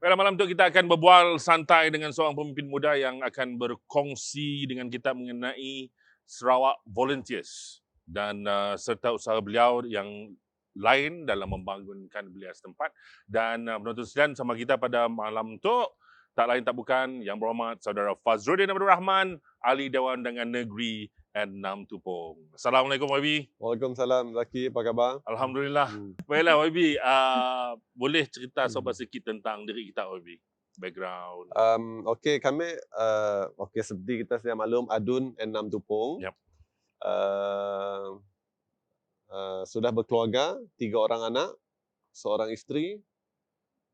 Pada malam itu kita akan berbual santai dengan seorang pemimpin muda yang akan berkongsi dengan kita mengenai Sarawak Volunteers dan serta usaha beliau yang lain dalam membangunkan belia setempat. Dan penonton sekalian, sama kita pada malam itu tak lain tak bukan yang berhormat Saudara Fazrudin Abdul Rahman, Ahli Dewan Undangan Negeri N6 Tupong. Assalamualaikum YB. Waalaikumsalam Zaki, apa khabar? Alhamdulillah. Hmm. Baiklah YB, boleh cerita Hmm. sedikit tentang diri kita YB? Background. Okey, kami seperti kita sedia maklum, Adun N6 Tupong. Yap. Sudah berkeluarga, 3 orang anak, seorang isteri.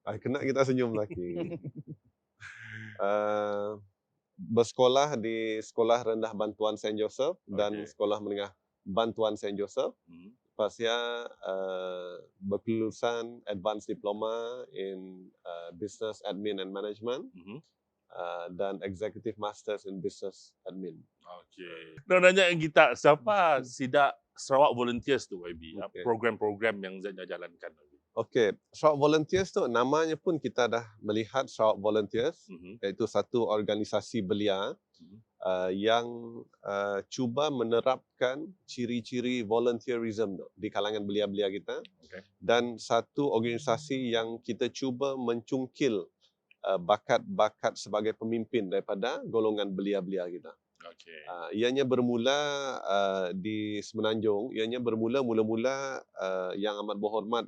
Kena kita senyum lagi. Bersekolah di Sekolah Rendah Bantuan St. Joseph dan Sekolah Menengah Bantuan St. Joseph. Lepas dia berkelulusan Advanced Diploma in Business Admin and Management dan Executive Masters in Business Admin. Okey. Nak nanya kita, siapa SIDA Sarawak Volunteers tu YB? Okey. Program-program yang Zainal jalankan YB. Okey, Sarawak Volunteers tu namanya pun kita dah melihat Sarawak Volunteers, iaitu satu organisasi belia yang cuba menerapkan ciri-ciri volunteerism di kalangan belia-belia kita, dan satu organisasi yang kita cuba mencungkil bakat-bakat sebagai pemimpin daripada golongan belia-belia kita. Ianya bermula di Semenanjung. Ianya bermula yang amat berhormat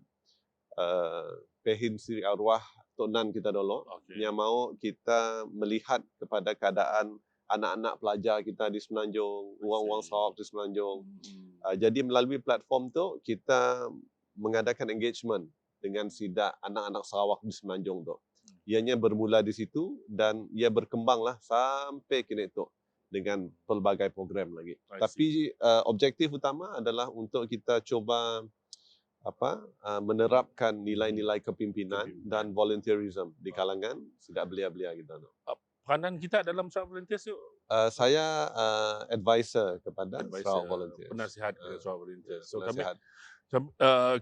Pehin Sri Arwah Tok Nan kita dulu, yang mahu kita melihat kepada keadaan anak-anak pelajar kita di Semenanjung, orang-orang Sarawak di Semenanjung. Jadi melalui platform tu kita mengadakan engagement dengan SIDA anak-anak Sarawak di Semenanjung tu. Ianya bermula di situ dan ia berkembanglah sampai kini tu dengan pelbagai program lagi. Tapi objektif utama adalah untuk kita cuba menerapkan nilai-nilai kepimpinan dan volunteerism di kalangan SIDA belia-belia kita. Peranan kita dalam Sarawak Volunteers tu? Saya advisor kepada Sarawak Volunteers. Penasihat Sarawak Volunteers. So penasihat.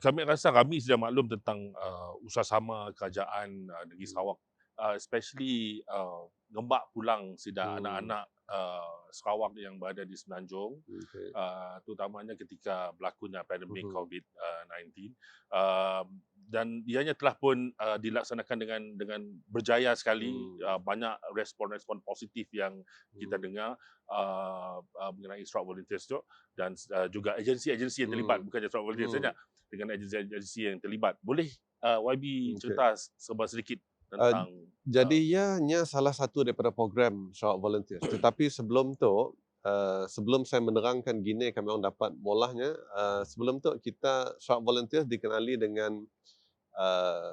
kami rasa kami sudah maklum tentang usaha-sama kerajaan negeri Sarawak, especially ngembak pulang SIDA anak-anak Sarawak yang berada di Semenanjung, terutamanya ketika berlakunya pandemik COVID-19, dan ianya telah pun dilaksanakan dengan berjaya sekali. Banyak respon-respon positif yang kita dengar mengenai Sarawak Volunteers tu, dan juga agensi-agensi yang terlibat, bukan saja Sarawak Volunteers saja, dengan agensi-agensi yang terlibat. Boleh YB cerita sedikit tentang jadi ianya salah satu daripada program Sarawak Volunteers. Tetapi sebelum tu, sebelum saya menerangkan gini kami orang dapat molahnya, sebelum tu kita Sarawak Volunteers dikenali dengan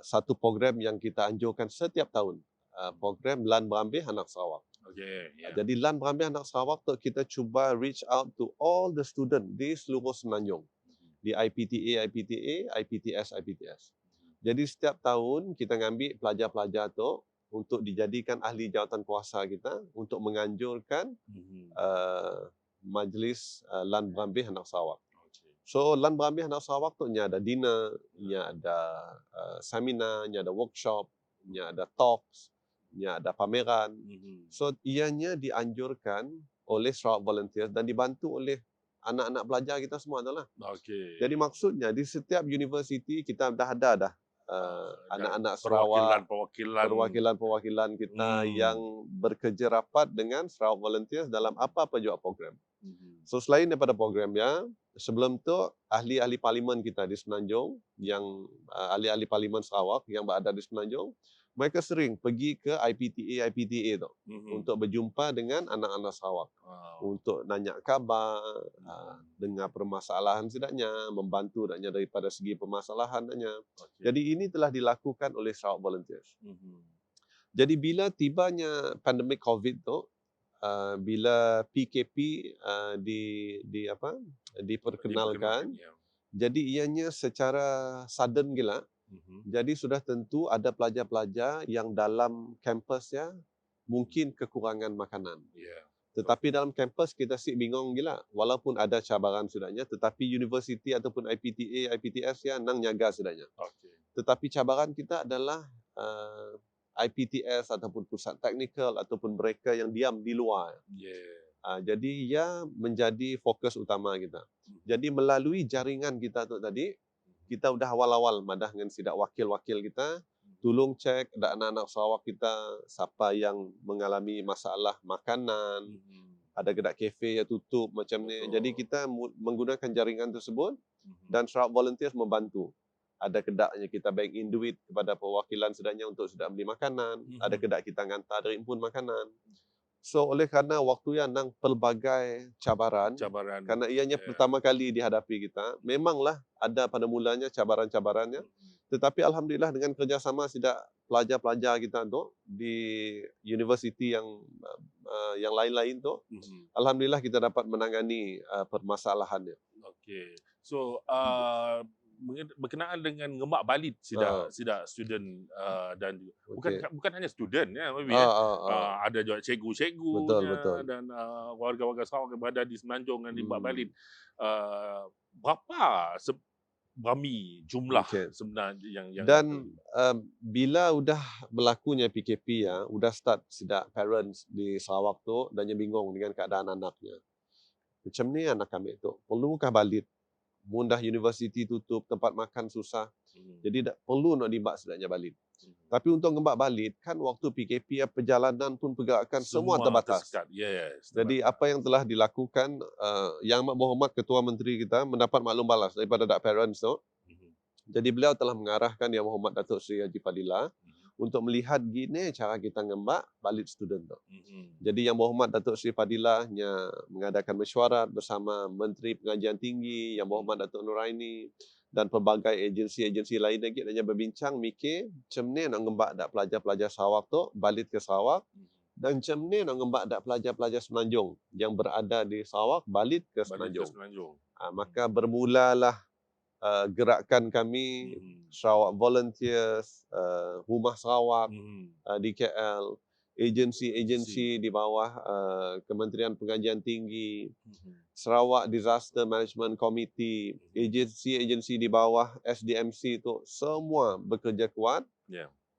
satu program yang kita anjurkan setiap tahun, program Lan Berambil Anak Sarawak. Jadi Lan Berambil Anak Sarawak tu kita cuba reach out to all the student di seluruh Semenanjung, di IPTA, IPTS. Jadi setiap tahun kita ngambil pelajar-pelajar tu untuk dijadikan ahli jawatan kuasa kita untuk menganjurkan majlis Lan Berambil Anak Sarawak. So Lan Berambil Anak Sarawak tu nya ada dinner, nya ada seminar, nya ada workshop, nya ada talks, nya ada pameran. So ianya dianjurkan oleh Sarawak Volunteers dan dibantu oleh anak-anak pelajar kita semua itulah. Jadi maksudnya di setiap universiti kita dah ada anak-anak Sarawak, perwakilan kita yang bekerja rapat dengan Sarawak Volunteers dalam apa-apa juga program. So selain daripada programnya, sebelum tu ahli-ahli parlimen kita di Semenanjung, yang ahli-ahli parlimen Sarawak yang berada di Semenanjung, mereka sering pergi ke IPTA tu untuk berjumpa dengan anak-anak Sarawak, untuk nanya khabar, dengar permasalahan setidaknya, membantu setidaknya daripada segi permasalahan setidaknya. Jadi ini telah dilakukan oleh Sarawak Volunteers. Jadi bila tibanya pandemik COVID tu, bila PKP diperkenalkan, jadi ianya secara sudden gila. Jadi sudah tentu ada pelajar-pelajar yang dalam kampus ya mungkin kekurangan makanan. Tetapi dalam kampus kita bingung gila. Walaupun ada cabaran sudahnya, tetapi universiti ataupun IPTA, IPTS ya nang nyaga sudahnya. Tetapi cabaran kita adalah IPTS ataupun pusat teknikal ataupun mereka yang diam di luar. Jadi ia menjadi fokus utama kita. Jadi melalui jaringan kita tu tadi, kita udah awal-awal madah dengan sidak wakil-wakil kita, tolong cek ada anak-anak Sarawak kita siapa yang mengalami masalah makanan, ada kedai kafe yang tutup macam ni. Jadi kita menggunakan jaringan tersebut dan Sarawak Volunteers membantu. Ada kedai kita bank-in duit kepada perwakilan sedangnya untuk sudah beli makanan, ada kedai kita hantar dari impun makanan. So oleh kerana waktu yang nang pelbagai cabaran kerana ianya pertama kali dihadapi kita, memanglah ada pada mulanya cabaran-cabarannya, tetapi alhamdulillah dengan kerjasama sidak pelajar-pelajar kita tu di universiti yang lain-lain tu, alhamdulillah kita dapat menangani permasalahannya. Okey. So berkenaan dengan ngembak balit sida student dan bukan hanya student ya, maybe ada juga cikgu-cikgu dan warga-warga Sarawak yang berada di Semenanjung dan di ngembak balit. Berapa berami jumlah sebenarnya yang dan bila udah berlakunya PKP udah start sidak parents di Sarawak tu dan yang bingung dengan keadaan anaknya. Macam ni anak kami tu, perlukah balit? Mundah universiti tutup, tempat makan susah. Jadi tak perlu nak dimbak sedaknya balit. Tapi untuk ngembak balit, kan waktu PKP perjalanan pun pergerakan semua terbatas. Jadi apa yang telah dilakukan, Yang Amat Berhormat Ketua Menteri kita mendapat maklum balas daripada Dak Parents tu. Jadi beliau telah mengarahkan Yang Berhormat Datuk Seri Haji Fadilah untuk melihat gini cara kita ngembak balit student tu. Jadi Yang Berhormat Datuk Seri Fadilah mengadakan mesyuarat bersama Menteri Pengajian Tinggi, Yang Berhormat Datuk Nuraini dan pelbagai agensi-agensi lain lagi dan berbincang mikir macam ni nak ngembak dak pelajar-pelajar Sarawak tu balit ke Sarawak dan macam ni nak ngembak dak pelajar-pelajar Semenanjung yang berada di Sarawak balit ke Semenanjung. Maka bermulalah gerakan kami Sarawak Volunteers, Rumah Sarawak di KL, agensi-agensi di bawah Kementerian Pengajian Tinggi, Sarawak Disaster Management Committee, agensi-agensi di bawah SDMC itu semua bekerja kuat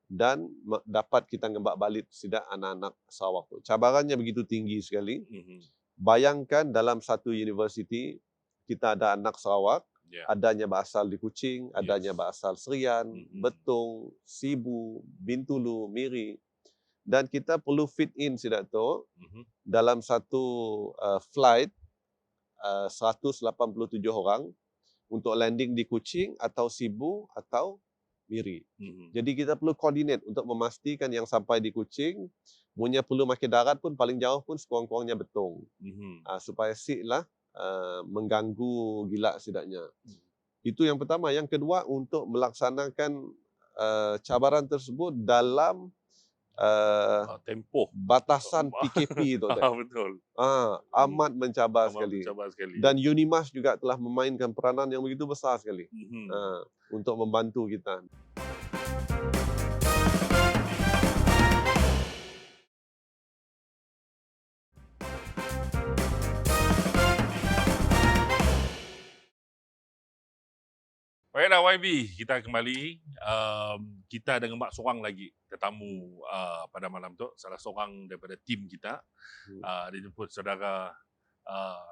dan dapat kita ngembak balik sidak anak-anak Sarawak tu. Cabarannya begitu tinggi sekali. Bayangkan dalam satu universiti kita ada anak Sarawak, adanya berasal di Kuching, adanya berasal Serian, Betong, Sibu, Bintulu, Miri. Dan kita perlu fit in sidak tu dalam satu flight 187 orang untuk landing di Kuching atau Sibu atau Miri. Jadi kita perlu coordinate untuk memastikan yang sampai di Kuching punya perlu makan darat pun paling jauh pun sekurang-kurangnya Betong. Supaya siklah mengganggu gila sidaknya. Itu yang pertama. Yang kedua, untuk melaksanakan cabaran tersebut dalam tempoh batasan PKP tu. Betul. Amat mencabar sekali. Dan UNIMAS juga telah memainkan peranan yang begitu besar sekali untuk membantu kita. Baiklah YB, kita kembali. Kita ada ngembak seorang lagi tetamu pada malam tu, salah seorang daripada tim kita. Dijemput saudara,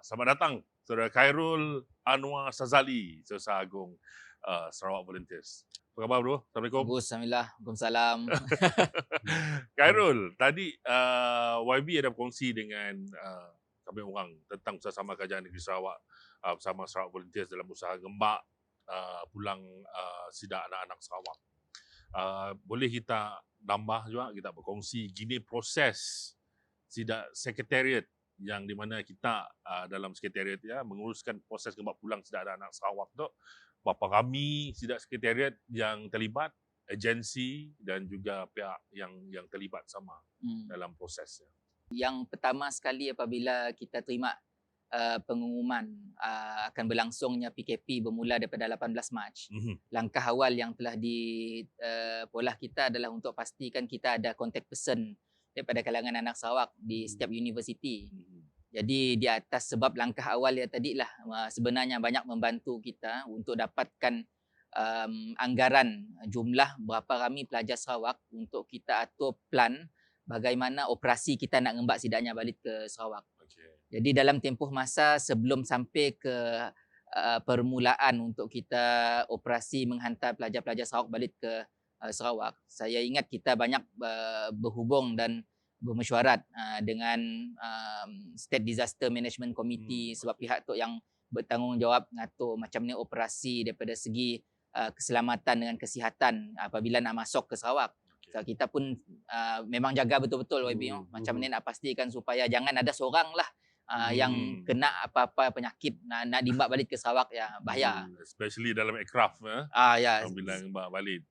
selamat datang saudara Khairul Anwar Sazali, Sesar Agung Sarawak Volunteers. Apa khabar bro? Assalamualaikum. Bagus, alhamdulillah. Waalaikumsalam. Khairul, tadi YB ada berkongsi dengan kami orang tentang usaha kerajaan negeri Sarawak bersama Sarawak Volunteers dalam usaha ngembak pulang sidak anak-anak Sarawak. Boleh kita tambah juga, kita berkongsi gini proses sidak sekretariat yang di mana kita dalam sekretariat menguruskan proses ngembak pulang sidak anak-anak Sarawak tu. Berapa ramai sidak sekretariat yang terlibat, agensi dan juga pihak yang terlibat sama dalam prosesnya. Yang pertama sekali apabila kita terima pengumuman akan berlangsungnya PKP bermula daripada 18 Mac. Langkah awal yang telah dipolah kita adalah untuk pastikan kita ada contact person daripada kalangan anak Sarawak di setiap universiti. Jadi di atas sebab langkah awal yang tadi lah sebenarnya banyak membantu kita untuk dapatkan anggaran jumlah berapa ramai pelajar Sarawak untuk kita atur plan bagaimana operasi kita nak ngembak sidaknya balik ke Sarawak. Jadi dalam tempoh masa sebelum sampai ke permulaan untuk kita operasi menghantar pelajar-pelajar Sarawak balik ke Sarawak, saya ingat kita banyak berhubung dan bermesyuarat dengan State Disaster Management Committee sebab pihak tu yang bertanggungjawab ngatur macam ni operasi daripada segi keselamatan dengan kesihatan apabila nak masuk ke Sarawak. So, kita pun memang jaga betul-betul YB, macam ni nak pastikan supaya jangan ada seorang lah yang kena apa-apa penyakit nak diimbak balik ke Sarawak, ya bahaya. Especially dalam aircraft Ya. bila imbak balik.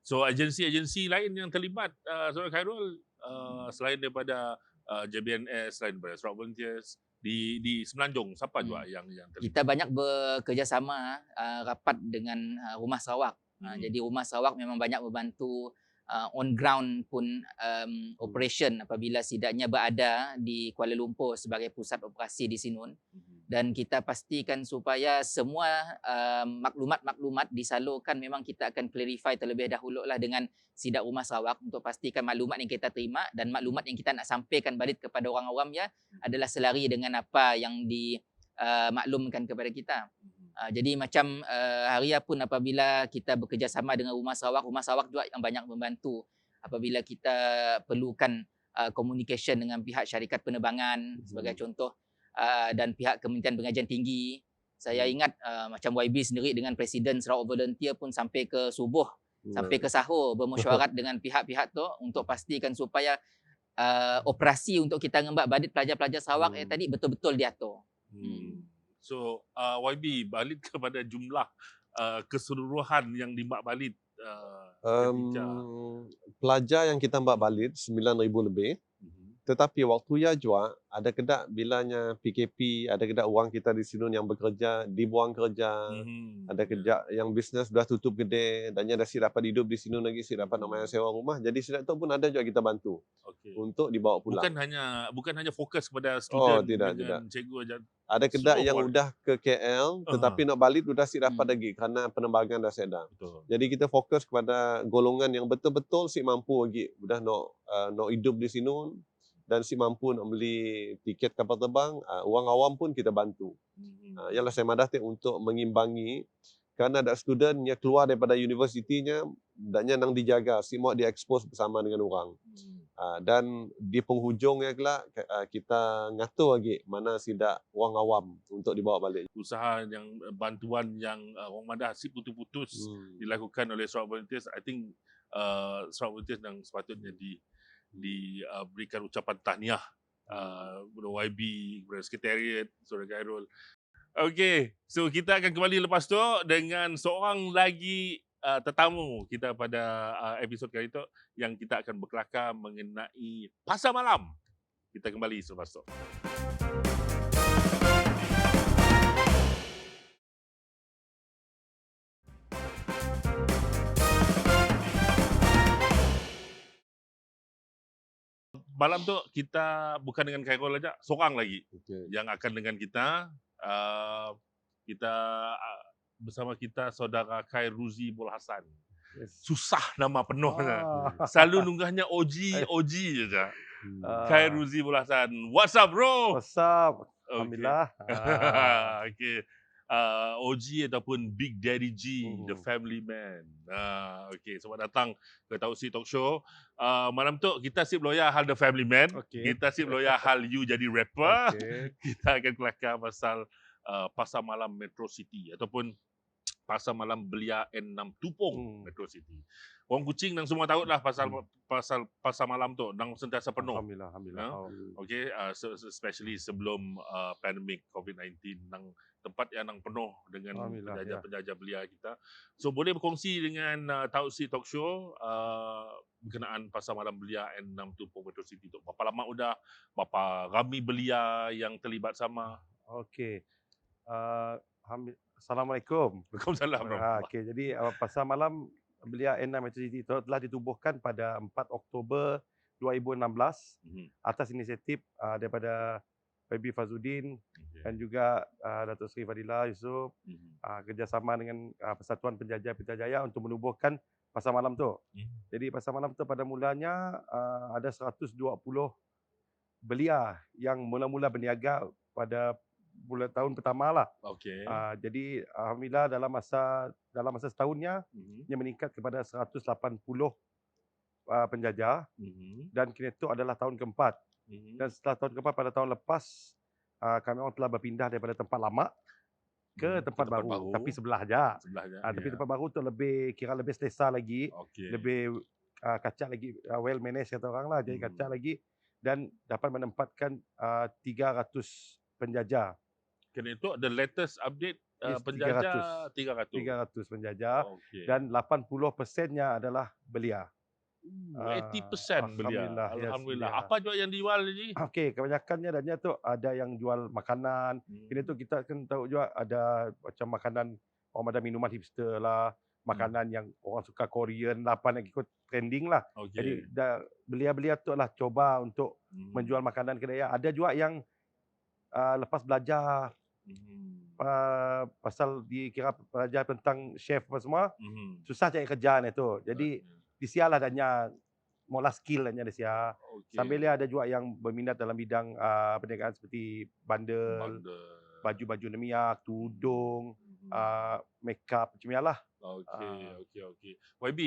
So agensi-agensi lain yang terlibat Saudara Khairul selain daripada JBNS, selain daripada Sarawak Volunteers di Semenanjung, siapa juga yang terlibat? Kita banyak bekerjasama rapat dengan Rumah Sarawak. Jadi Rumah Sarawak memang banyak membantu on ground pun operation apabila sidaknya berada di Kuala Lumpur sebagai pusat operasi di Sinun. Dan kita pastikan supaya semua maklumat-maklumat disalurkan, memang kita akan clarify terlebih dahulu lah dengan Sidak Rumah Sarawak untuk pastikan maklumat yang kita terima dan maklumat yang kita nak sampaikan balik kepada orang awam ya adalah selari dengan apa yang dimaklumkan kepada kita. Jadi macam Haria pun apabila kita bekerjasama dengan Rumah Sarawak juga yang banyak membantu apabila kita perlukan communication dengan pihak syarikat penerbangan sebagai contoh dan pihak Kementerian Pengajian Tinggi. Saya ingat macam YB sendiri dengan Presiden Sarawak Volunteer pun sampai ke subuh, sampai ke sahur bermesyuarat dengan pihak-pihak tu untuk pastikan supaya operasi untuk kita ngembak balik pelajar-pelajar Sarawak tadi betul-betul diatur. So YB balik kepada jumlah keseluruhan yang dimbak balik pelajar yang kita mbak balik 9,000 lebih. Tetapi waktu ya juga ada kedak bilanya PKP, ada kedak orang kita di sini yang bekerja dibuang kerja, ada kerja yang bisnes sudah tutup gede dan dah si dapat hidup di sini lagi, si dapat nak sewa rumah. Jadi sidak tu pun ada juga kita bantu untuk dibawa pulang. Bukan hanya fokus kepada student tidak. cikgu aja. Ada kedak yang udah ke KL tetapi nak balik sudah si dapat lagi kerana penerbangan dah sedang. Jadi kita fokus kepada golongan yang betul-betul si mampu lagi, udah nak hidup di sini dan si mampu nak beli tiket kapal terbang, orang awam pun kita bantu. Ialah saya madah untuk mengimbangi kerana ada student yang keluar daripada universitinya dan nang dijaga, si mau diekspos bersama dengan orang. Dan di penghujungnya kelak kita ngatur lagi mana sidak orang awam untuk dibawa balik. Usaha yang bantuan yang orang madah si putus-putus dilakukan oleh Sarawak Volunteers. I think Sarawak Volunteers yang sepatutnya diberikan ucapan tahniah kepada YB, kepada Sekretariat, Saudara Khairul. Okey, so kita akan kembali lepas tu dengan seorang lagi tetamu kita pada episod kali itu yang kita akan berkelakar mengenai Pasar Malam. Kita kembali selepas tu. Malam tu kita bukan dengan Khairul aja, seorang lagi yang akan dengan kita. Kita bersama kita Saudara Khairuzi Bulhasan. Susah nama penuhnya. Selalu nunggahnya OG je. Khairuzi Bulhasan. What's up bro? What's up? Alhamdulillah. Okay. OG ataupun Big Daddy G, the family man. Okay, selamat datang ke Tausi Talk Show. Malam tu kita sip loya hal the family man. Kita sip loya hal you jadi rapper. Kita akan kelakar pasal Pasar Malam Metro City ataupun Pasar Malam Belia N6 Tupong Metro City. Orang Kuching nang semua tahu lah pasar malam tu nang sentiasa penuh. Alhamdulillah. Okay, especially sebelum pandemic COVID-19 nang tempat yang nang penuh dengan penjajah-penjajah belia kita. So boleh berkongsi dengan Tausi Talk Show berkenaan Pasar Malam Belia N6 Tupong Metro City tu. Berapa lama udah? Berapa ramai belia yang terlibat sama? Okey. Assalamualaikum. Waalaikumsalam. Okey, jadi Pasar Malam Belia N6 Metro City telah ditubuhkan pada 4 Oktober 2016 atas inisiatif daripada YB Fazudin Okey. dan juga Datuk Seri Fadila Yusof Mhm. kerjasama dengan Persatuan Penjajah Putrajaya untuk menubuhkan pasar malam tu. Jadi pasar malam tu pada mulanya ada 120 belia yang mula-mula berniaga pada bulan tahun pertama lah. Okey. Jadi alhamdulillah dalam masa setahunnya ia meningkat kepada 180 penjajah dan kini itu adalah tahun keempat. Dan setelah tahun keempat pada tahun lepas kami orang telah berpindah daripada tempat lama ke tempat baru, tapi sebelah je. Sebelahnya. Tapi tempat baru tu lebih selesa lagi, Okey. lebih kacak lagi, well managed kata orang lah, jadi kacak lagi dan dapat menempatkan 300 penjajah. Kena itu the latest update Yes, penjajah 300. 300 penjajah Okey. dan 80%-nya adalah belia. 80% belia. Alhamdulillah, yes, Alhamdulillah. belia. Apa juga yang dijual ni? Okey, kebanyakannya adanya tu ada yang jual makanan. Kini tu kita kan tahu juga ada macam makanan orang ada minuman hipster lah, makanan yang orang suka Korean lah, apa yang ikut trending lah. Jadi Okey. belia-belia tu lah coba untuk menjual makanan kedai. Ada juga yang lepas belajar pasal dikira belajar tentang chef apa semua, susah cari kerja ni tu. Jadi disialah adanya mola skill adanya disia. Okey. Sambil dia ada juga yang berminat dalam bidang perniagaan seperti bandel, baju-baju nemiak, tudung, makeup macam ni lah. Okey. YB,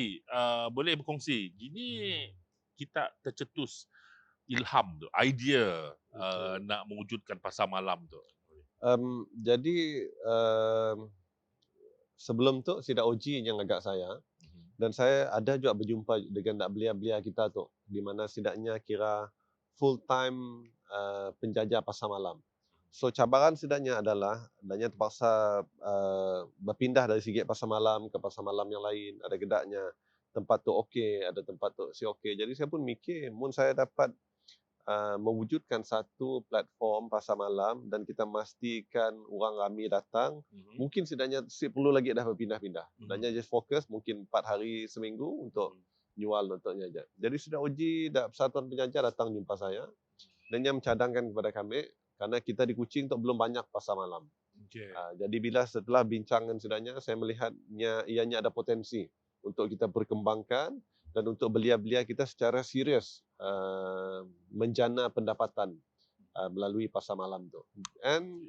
boleh berkongsi. Gini kita tercetus ilham tu, idea nak mewujudkan pasar malam tu. Jadi sebelum tu Sidak Oji yang agak saya, dan saya ada juga berjumpa dengan belia-belia kita tu, di mana sidaknya kira full time penjajah pasar malam. So cabaran sidaknya adalah adanya terpaksa berpindah dari sikit pasar malam ke pasar malam yang lain. Ada gedaknya tempat tu okey, ada tempat tu si okey. Jadi saya pun mikir, mun saya dapat mewujudkan satu platform pasar malam dan kita memastikan orang ramai datang, mungkin setidaknya perlu lagi dah berpindah-pindah. Setidaknya just fokus mungkin 4 hari seminggu untuk jual untuknya aja. Jadi sudah uji Persatuan Penjajah datang jumpa saya dan dia mencadangkan kepada kami karena kita di Kuching tu belum banyak pasar malam. Jadi bila setelah bincangan setidaknya saya melihatnya ianya ada potensi untuk kita perkembangkan dan untuk belia-belia kita secara serius menjana pendapatan melalui pasar malam tu. And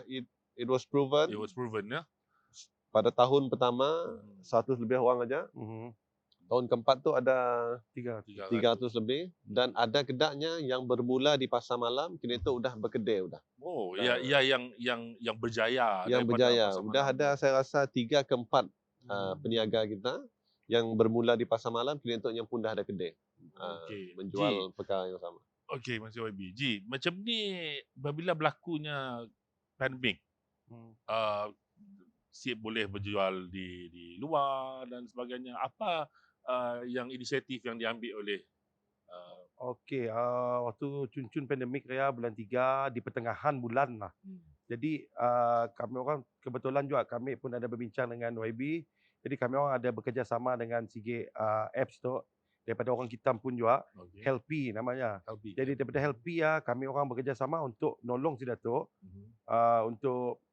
it was proven. It was proven ya. Pada tahun pertama 100 lebih orang aja. Tahun keempat tu ada 300 lebih dan ada kedaknya yang bermula di pasar malam kini tu udah berkedai udah. Oh, ya yang berjaya. Yang berjaya. Udah ada saya rasa 3 ke 4 peniaga kita yang bermula di pasar malam kini tu yang pun dah ada kedai. Menjual perkara yang sama. Okey, Masih YB. Ji, macam ni bila berlakunya pandemik, siap boleh berjual di luar dan sebagainya. Apa yang inisiatif yang diambil oleh Okey, waktu cun-cun pandemik raya bulan 3 di pertengahan bulan lah. Jadi kami orang kebetulan juga kami pun ada berbincang dengan YB. Jadi kami orang ada bekerjasama dengan sikit apps tu daripada orang Kitam pun juga. Helpy namanya. Jadi daripada Helpy kami orang bekerjasama untuk nolong sida tu untuk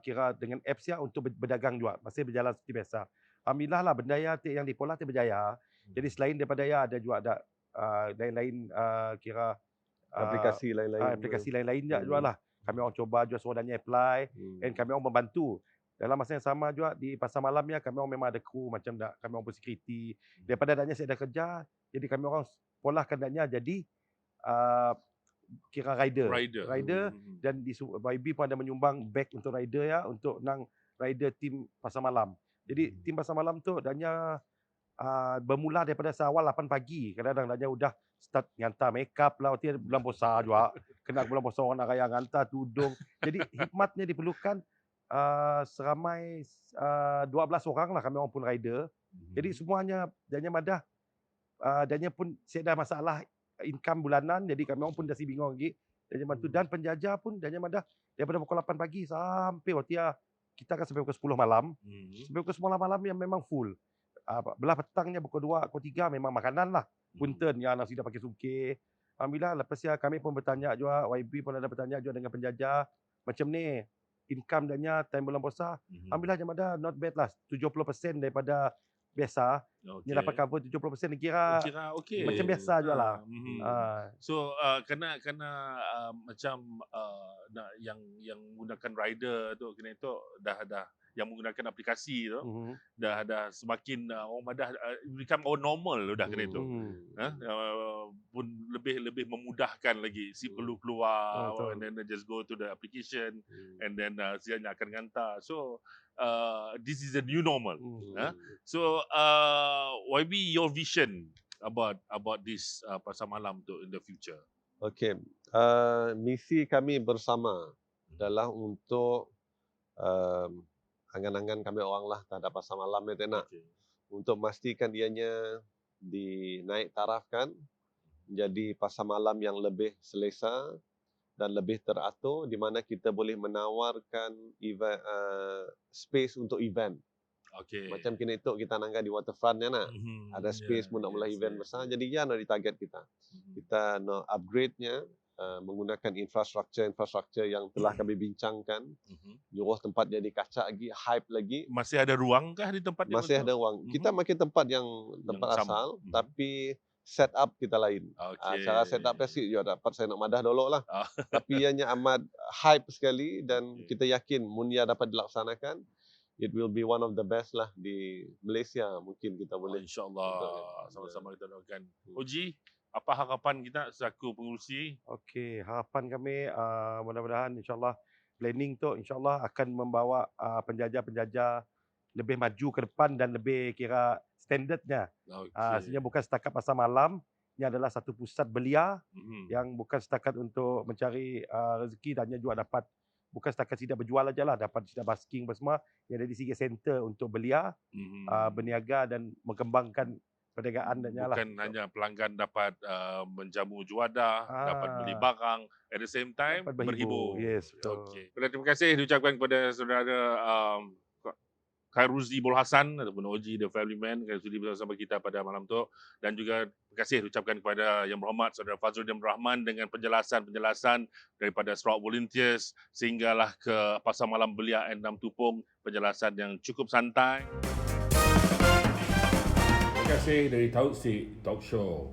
kira dengan apps untuk berdagang juga. Masih berjalan seperti biasa. Alhamdulillah lah benda yang di Pola berjaya. Jadi selain daripada ada juga ada lain-lain kira aplikasi lain-lain juga lah. Kami orang cuba jual seorangnya apply dan kami orang membantu. Dalam masa yang sama juga di pasar malam kami orang memang ada kru macam kami orang security. Daripada adanya saya ada kerja, jadi kami orang polahkan adanya jadi kira rider dan di YB pun ada menyumbang beg untuk rider untuk nang rider tim pasar malam. Jadi tim pasar malam tu adanya bermula daripada awal 8 pagi. Kadang-kadang adanya udah start ngantar makeup lah. Waktu bulan puasa juga. Kena bulan puasa orang nak raya ngantar tudung. Jadi hikmatnya diperlukan seramai 12 orang lah kami orang pun rider. Jadi semuanya adanya madah adanya pun saya dah masalah income bulanan. Jadi kami orang pun dah si bingung lagi. Dan penjajah pun adanya madah daripada pukul 8 pagi sampai waktu kita akan sampai pukul 10 malam. Sampai pukul 10 malam yang memang full. Belah petangnya pukul 2, pukul 3 memang makanan lah. Punten yang nasi dah pakai sungkir. Alhamdulillah lepas ya kami pun bertanya juga, YB pun ada bertanya juga dengan penjajah macam ni income dia time bulan puasa. Alhamdulillah Jamadah not bad lah, 70% daripada biasa. Ni dapat cover 70% kira Kira okey. macam biasa jugalah. So kena macam yang menggunakan rider tu kena itu dah yang menggunakan aplikasi tu dah semakin orang dah become our normal dah kena itu. Pun lebih memudahkan lagi si perlu keluar and then just go to the application and then siapnya akan hantar. So this is the new normal. So YB, your vision about this pasar malam tu in the future? Okay, misi kami bersama adalah untuk angan-angan kami orang lah terhadap pasar malam ni nak untuk memastikan ianya dinaik tarafkan menjadi pasar malam yang lebih selesa dan lebih teratur di mana kita boleh menawarkan event, space untuk event. Macam kini tu kita nangga di waterfront ya nak. Ada space pun nak mulai event besar. Jadi ya nak ditarget kita. Kita nak upgrade-nya menggunakan infrastruktur yang telah kami bincangkan. Juruh tempat jadi kacak lagi, hype lagi. Masih ada ruang kah di tempat yang Masih ada ruang. Kita makin tempat yang asal, tapi set up kita lain. Cara set up sih juga dapat saya nak madah dulu lah. Tapi ianya amat hype sekali dan kita yakin Munia dapat dilaksanakan. It will be one of the best lah di Malaysia. Mungkin kita boleh. InsyaAllah. Sama-sama kita doakan. Oji, apa harapan kita selaku pengurusi? Okey, harapan kami mudah-mudahan insyaAllah planning tu insyaAllah akan membawa penjajah-penjajah lebih maju ke depan dan lebih kira standardnya. Sebenarnya bukan setakat pasar malam, ini adalah satu pusat belia yang bukan setakat untuk mencari rezeki dan juga dapat bukan setakat tidak berjual aja lah, dapat tidak basking semua. Yang ada di segi center untuk belia, berniaga dan mengembangkan perniagaan dan nyala. Bukan hanya pelanggan dapat menjamu juadah, dapat beli barang, at the same time berhibur. Yes, betul. Okay. Terima kasih diucapkan kepada saudara Khairuzi Bul Hassan ataupun Oji the Family Man yang sudi bersama kita pada malam tu, dan juga terima kasih diucapkan kepada Yang Berhormat Saudara Fazruddin Rahman dengan penjelasan daripada Sarawak Volunteers sehinggalah ke Pasar Malam Belia Endam Tupung, penjelasan yang cukup santai. Terima kasih dari Taufik Talk Show.